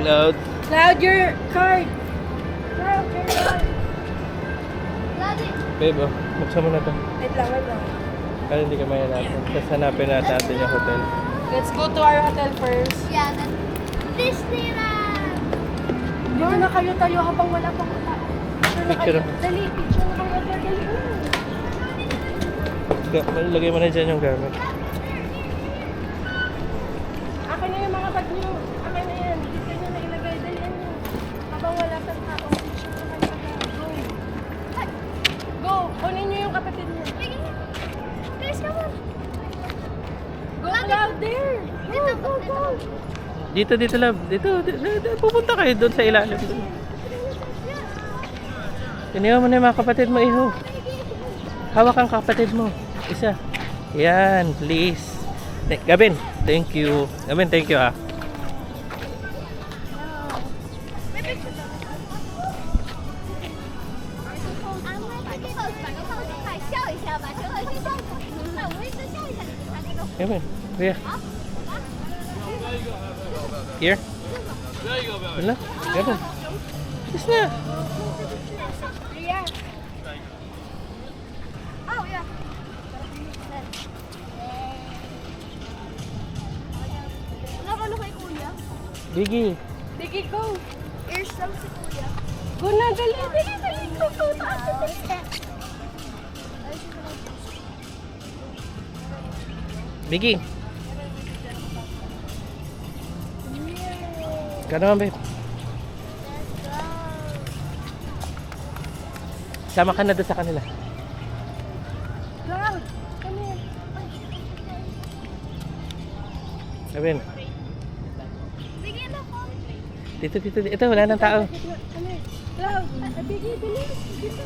Cloud. Cloud, your card. Cloud, your card. Babe, oh. Buksan mo na to. Wait lang, wait lang. Para hindi ka mayanapin. Tapos hanapin natin yung hotel. Let's go to our hotel first. Yeah, then Disneyland! Dito na kayo tayo habang wala pang tao. Picture. Dali, picture na kayo. Dali. Lagay mo na dyan yung gamit. Akin na yung mga bag niyo. Akin na yan. Dito nyo na ilagay. Dalian nyo. Habang wala pang tao. Picture na kayo. Go. Go. Kunin nyo yung kapatid niyo. Guys, come on! Go out there. Go, go, go. Dito, love. Dito. Pupunta kayo doon sa ilalim. Tiniwan mo na yung mga kapatid mo, iho. Hawak ang kapatid mo. Isa. Yan, please. Gabin, thank you. Gabin, thank you, ha. Gabin, kuya. Here? Wala? Gabin. Yes na. Ria. Oh, yeah. Nakano kay Kuya? Biggie. Sige, go. Ears lang si Kuya. Go na, dali. Dali. Go, go. Taas. Biggie. Kano babe? Sama ka na doon sa kanila. Cloud, come here. Gabin. Bigyan ako. Dito. Ito, wala nang tao. Come here. Cloud, bigay, bilis. Dito.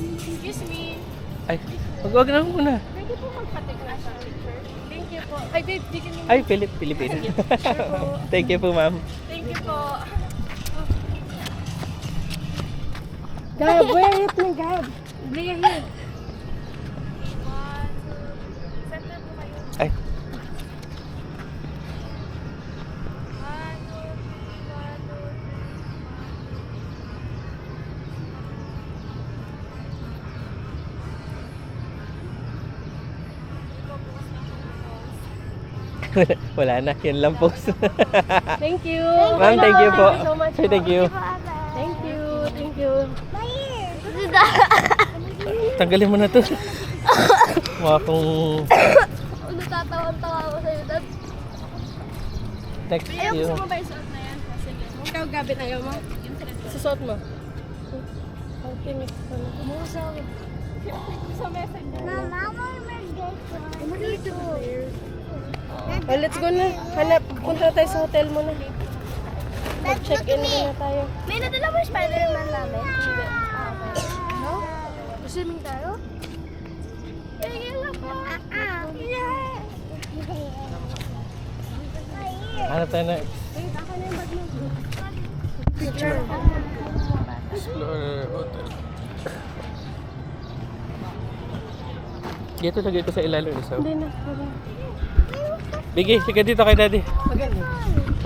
Excuse me. Ay, wag na muna. Pwede po magpatik na sa picture? Thank you po. Ay, babe, bigyan niyo. Ay, Pilipino. Thank you po, ma'am. Thank you po. Gab, where is my Gab? Leah here. Center po kayo. Ay, wala na. Yan lang po. Thank you. Ma'am, thank you po. Thank you so much. Ay, thank you. Thank you. Thank you. My ears! Tanggalin mo na to. Mga kung Natatawa-tawa ako sa'yo, Dad. next Ayaw, year. gusto mo ba yung suot na yan? Sige. Ikaw, Gabin, ayaw mo? Susuot mo. Okay, mix ko na. Kumuha ako. Sa message niya. Mama, I'm dito. Oh, let's go na. Hanap, punta na tayo sa hotel mo na. Mag-check-in na tayo. May nadala mo yung Spider-Man namin? Hindi. No? Swimming tayo? Tingin lang po. Yeah! Hanap tayo na Wait, ako na yung bag mo. Picture. Explorer Hotel. Dito lagay ko sa ilalim isa. Hindi na. Biggie, sige dito kay daddy. Maganda.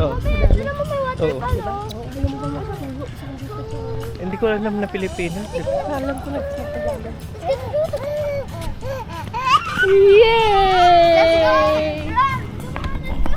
Oo. Ano mo may water Oo. palo? Hindi ko alam na Pilipino. Alam ko na. Yeah!